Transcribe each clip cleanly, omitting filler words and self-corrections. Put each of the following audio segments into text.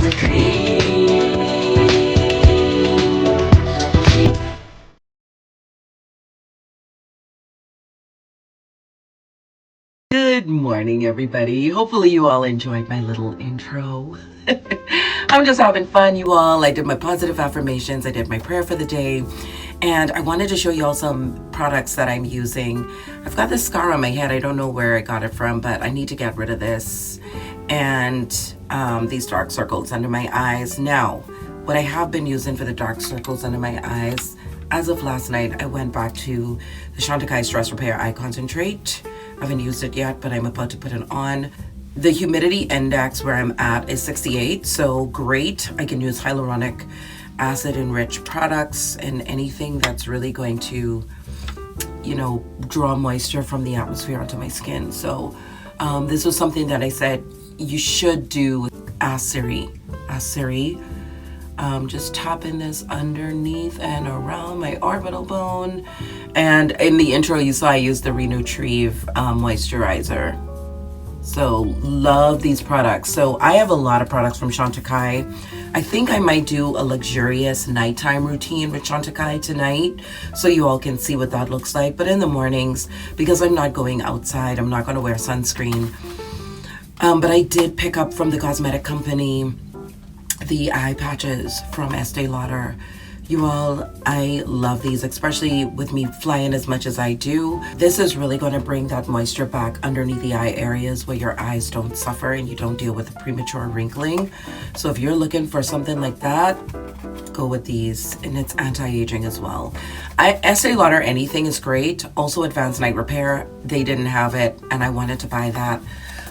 Good morning, everybody. Hopefully you all enjoyed my little intro. I'm just having fun, you all. I did my positive affirmations. I did my prayer for the day. And I wanted to show you all some products that I'm using. I've got this scar on my head. I don't know where I got it from, but I need to get rid of this. And these dark circles under my eyes. Now, what I have been using for the dark circles under my eyes, as of last night, I went back to the Chantecaille Stress Repair Eye Concentrate. I haven't used it yet, but I'm about to put it on. The humidity index where I'm at is 68, so great. I can use hyaluronic acid-enriched products and anything that's really going to, you know, draw moisture from the atmosphere onto my skin. So this was something that I said you should do. Ask Siri. Just tapping this underneath and around my orbital bone. And in the intro you saw I used the Renutrieve moisturizer. So love these products. So I have a lot of products from Chantecaille. I think I might do a luxurious nighttime routine with Chantecaille tonight so you all can see what that looks like. But in the mornings, because I'm not going outside, I'm not going to wear sunscreen. But I did pick up from the cosmetic company the eye patches from Estée Lauder. You all, I love these, especially with me flying as much as I do. This is really going to bring that moisture back underneath the eye areas where your eyes don't suffer and you don't deal with the premature wrinkling. So if you're looking for something like that, go with these. And it's anti-aging as well. Estee Lauder anything is great. Also Advanced Night Repair, they didn't have it and I wanted to buy that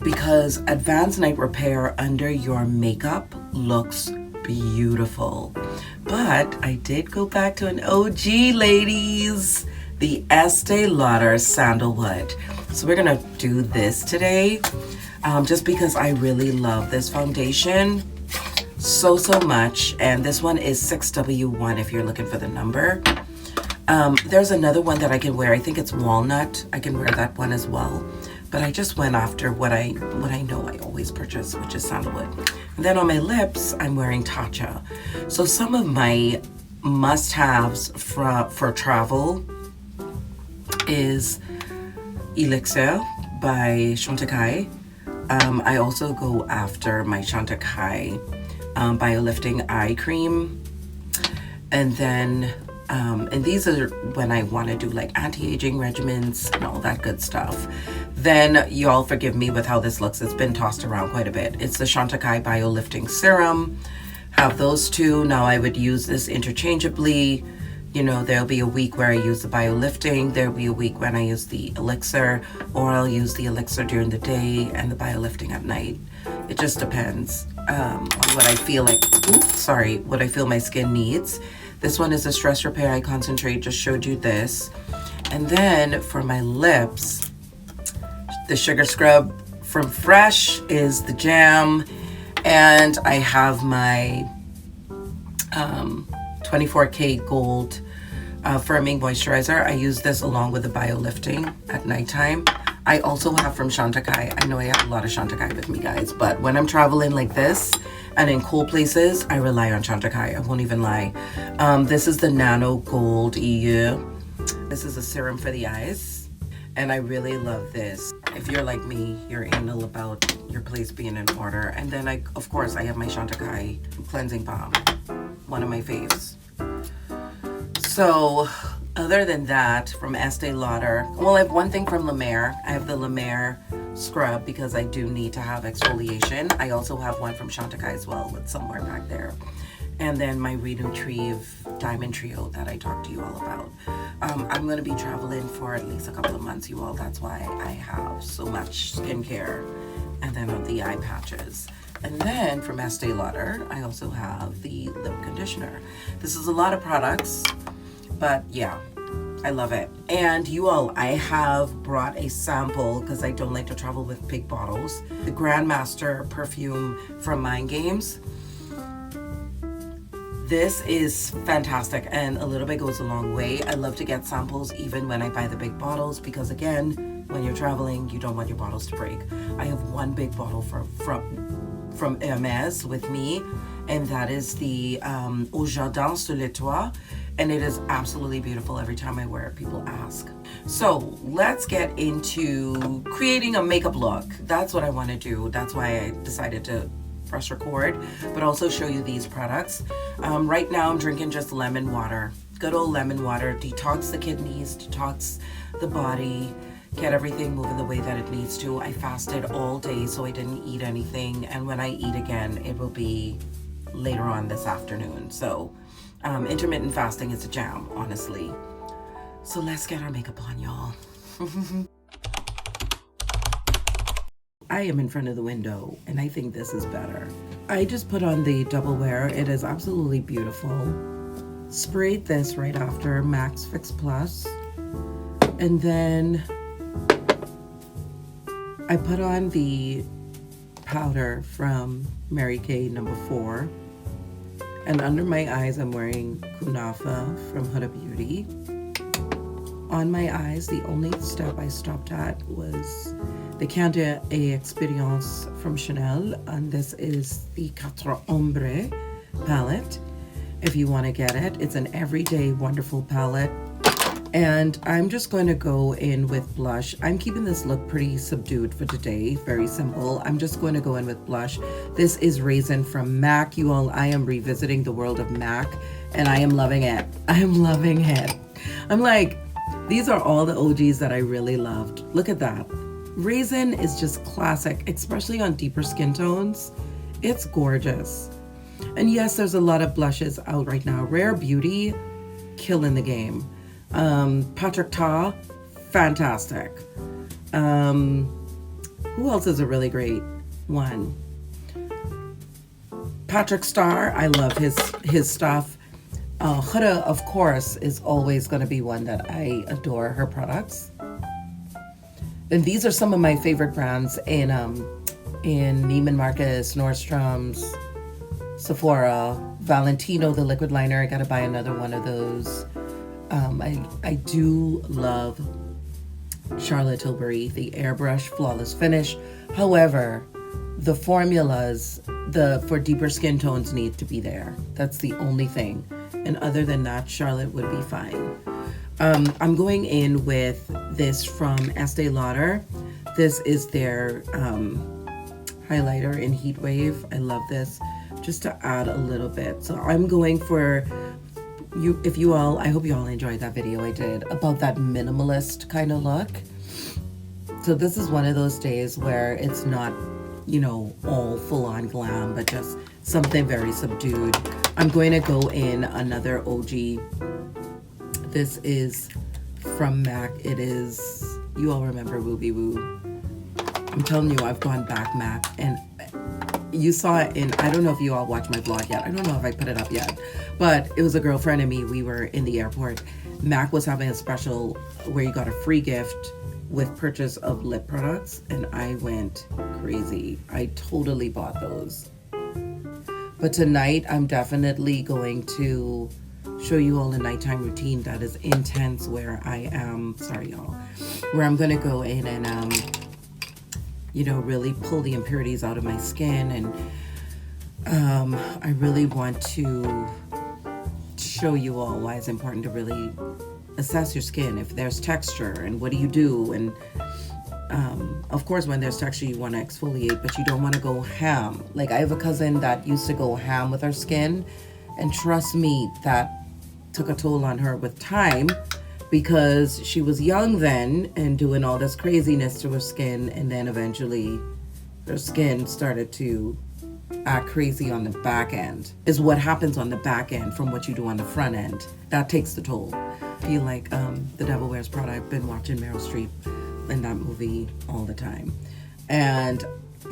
because Advanced Night Repair under your makeup looks beautiful. But I did go back to an OG, ladies, the Estee Lauder Sandalwood. So we're gonna do this today just because I really love this foundation so much. And this one is 6W1 if you're looking for the number. There's another one that I can wear. I think it's walnut. I can wear that one as well. But I just went after what I know I always purchase, which is sandalwood. And then on my lips, I'm wearing Tatcha. So some of my must-haves for travel is Elixir by Chantecaille. I also go after my Chantecaille Biolifting Eye Cream. And then, and these are when I want to do like anti-aging regimens and all that good stuff. Then you all forgive me with how this looks. It's been tossed around quite a bit. It's the Chantecaille Biolifting Serum. Have those two. Now I would use this interchangeably. You know, there'll be a week where I use the Biolifting. There'll be a week when I use the Elixir, or I'll use the Elixir during the day and the Biolifting at night. It just depends on what I feel like. What I feel my skin needs. This one is a Stress Repair Eye Concentrate. Just showed you this. And then for my lips, the Sugar Scrub from Fresh is the jam. And I have my 24K Gold Firming Moisturizer. I use this along with the Biolifting at nighttime. I also have from Chantecaille. I know I have a lot of Chantecaille with me, guys, but when I'm traveling like this and in cold places, I rely on Chantecaille. I won't even lie. This is the Nano Gold EU. This is a serum for the eyes, and I really love this. If you're like me, you're anal about your place being in order. And then of course, I have my Chantecaille Cleansing Balm, one of my faves. So other than that, from Estee Lauder, well, I have one thing from La Mer. I have the La Mer scrub because I do need to have exfoliation. I also have one from Chantecaille as well. It's somewhere back there. And then my Renutrieve Diamond Trio that I talked to you all about. I'm going to be traveling for at least a couple of months, you all. That's why I have so much skincare. And then on the eye patches. And then from Estee Lauder, I also have the lip conditioner. This is a lot of products, but yeah, I love it. And you all, I have brought a sample because I don't like to travel with big bottles. The Grandmaster perfume from Mind Games. This is fantastic, and a little bit goes a long way. I love to get samples even when I buy the big bottles because, again, when you're traveling, you don't want your bottles to break. I have one big bottle from from Hermes with me, and that is the Au Jardin sur les Toits, and it is absolutely beautiful. Every time I wear it, people ask. So let's get into creating a makeup look. That's what I want to do. That's why I decided to press record, but also show you these products. Right now I'm drinking just lemon water. Good old lemon water. Detox the kidneys, detox the body, get everything moving the way that it needs to. I fasted all day, so I didn't eat anything, and when I eat again, it will be later on this afternoon. So intermittent fasting is a jam, honestly. So let's get our makeup on, y'all. I am in front of the window, and I think this is better. I just put on the double wear. It is absolutely beautiful. Sprayed this right after Max Fix Plus, and then I put on the powder from Mary Kay number 4, and under my eyes I'm wearing Kunafa from Huda Beauty. On my eyes, the only step I stopped at was the Candid et Experience from Chanel, and this is the Quatre Ombre palette. If you want to get it, it's an everyday wonderful palette. And I'm just going to go in with blush. I'm keeping this look pretty subdued for today, very simple. I'm just going to go in with blush. This is Raisin from MAC. You all, I am revisiting the world of MAC, and I am loving it. I am loving it. I'm like, these are all the OGs that I really loved. Look at that. Raisin is just classic, especially on deeper skin tones. It's gorgeous. And yes, there's a lot of blushes out right now. Rare Beauty, killing the game. Patrick Ta, fantastic. Who else is a really great one? Patrick Starr, I love his stuff. Huda, of course, is always going to be one that I adore her products. And these are some of my favorite brands in Neiman Marcus, Nordstrom's, Sephora, Valentino, the liquid liner. I gotta buy another one of those. I do love Charlotte Tilbury, the Airbrush Flawless Finish. However, the formulas for deeper skin tones need to be there. That's the only thing. And other than that, Charlotte would be fine. I'm going in with this from Estee Lauder. This is their highlighter in Heat Wave. I love this, just to add a little bit. So I'm going for you. If you all, I hope you all enjoyed that video I did about that minimalist kind of look. So this is one of those days where it's not, you know, all full-on glam, but just something very subdued. I'm going to go in another OG. This is from MAC. It is, you all remember Wooby Woo. I'm telling you, I've gone back MAC, and you saw it in, I don't know if you all watched my vlog yet. I don't know if I put it up yet, but it was a girlfriend and me. We were in the airport. MAC was having a special where you got a free gift with purchase of lip products, and I went crazy. I totally bought those. But tonight, I'm definitely going to show you all a nighttime routine that is intense, where I am, sorry y'all, where I'm gonna go in and, you know, really pull the impurities out of my skin. And I really want to show you all why it's important to really assess your skin, if there's texture, and what do you do. And of course, when there's texture, you want to exfoliate, but you don't want to go ham. Like, I have a cousin that used to go ham with her skin, and trust me, that took a toll on her with time, because she was young then and doing all this craziness to her skin, and then eventually her skin started to act crazy on the back end. Is what happens on the back end from what you do on the front end. That takes the toll. I feel like The Devil Wears Prada. I've been watching Meryl Streep in that movie all the time. And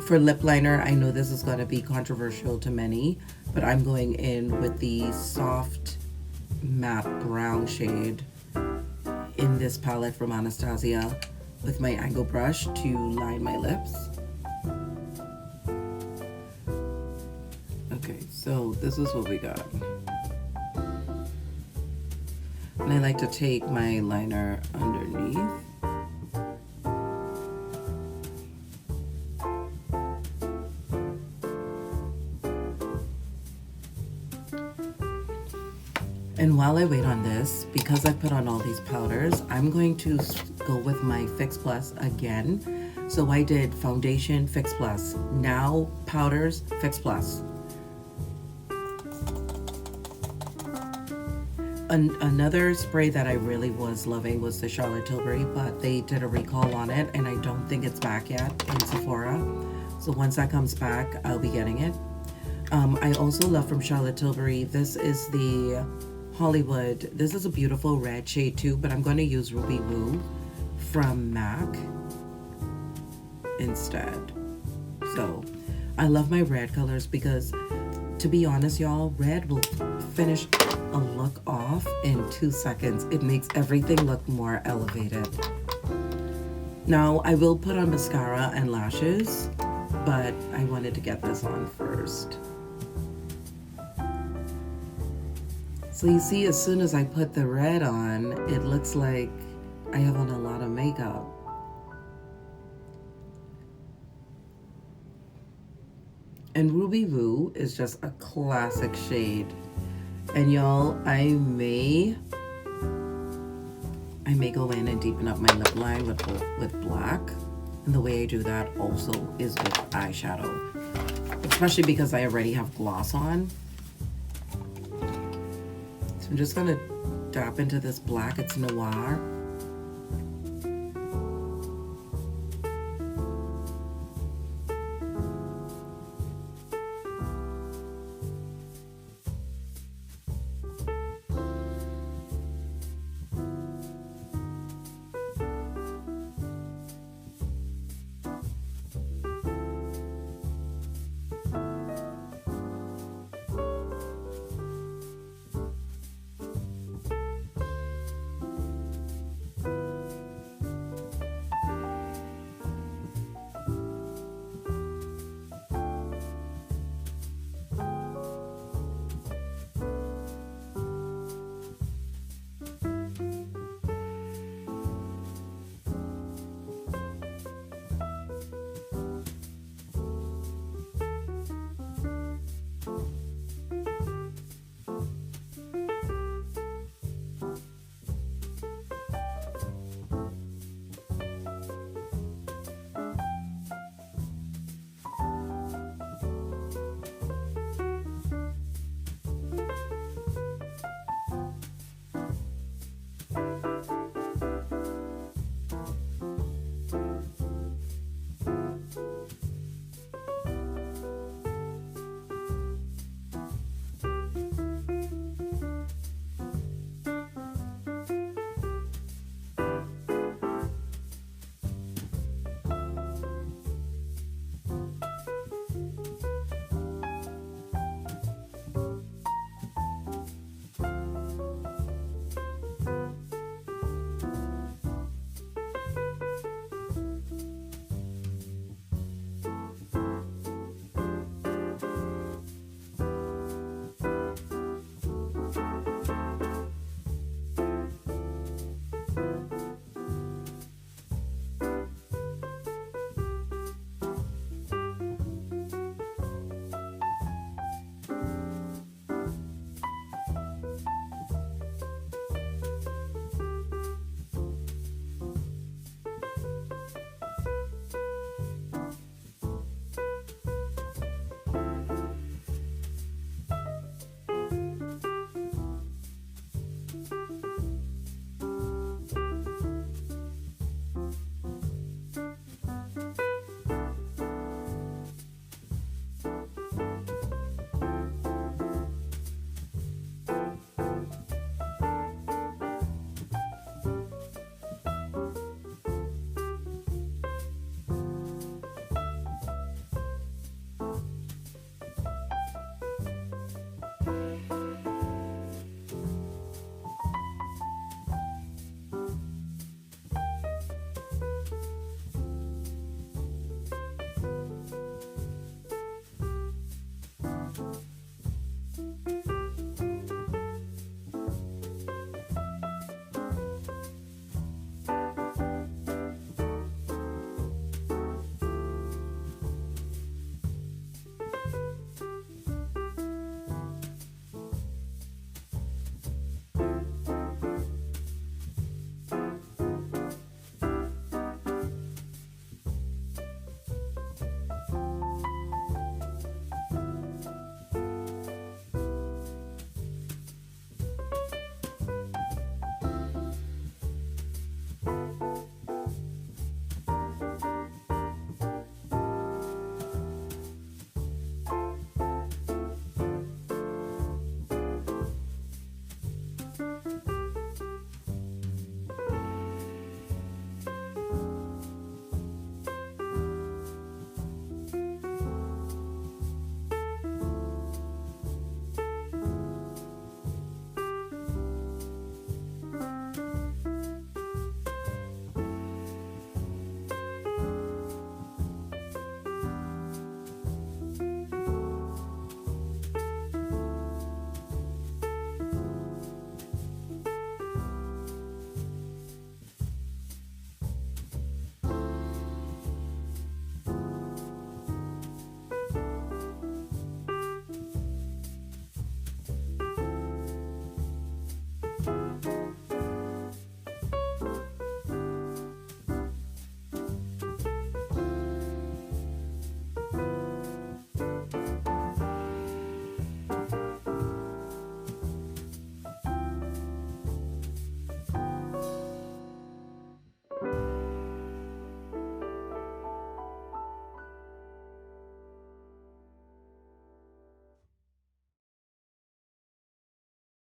for lip liner, I know this is going to be controversial to many, but I'm going in with the soft matte brown shade in this palette from Anastasia with my angle brush to line my lips. Okay, so this is what we got. And I like to take my liner underneath. And while I wait on this, because I put on all these powders, I'm going to go with my Fix Plus again. So I did foundation, Fix Plus, now powders, Fix Plus. Another spray that I really was loving was the Charlotte Tilbury, but they did a recall on it and I don't think it's back yet in Sephora. So once that comes back, I'll be getting it. I also love from Charlotte Tilbury, this is the Hollywood. This is a beautiful red shade too, but I'm going to use Ruby Woo from MAC instead. So I love my red colors because, to be honest, y'all, red will finish a look off in 2 seconds. It makes everything look more elevated. Now, I will put on mascara and lashes, but I wanted to get this on first. So you see, as soon as I put the red on, it looks like I have on a lot of makeup. And Ruby Woo is just a classic shade. And y'all, I may go in and deepen up my lip line with black. And the way I do that also is with eyeshadow. Especially because I already have gloss on. So I'm just gonna dab into this black. It's Noir.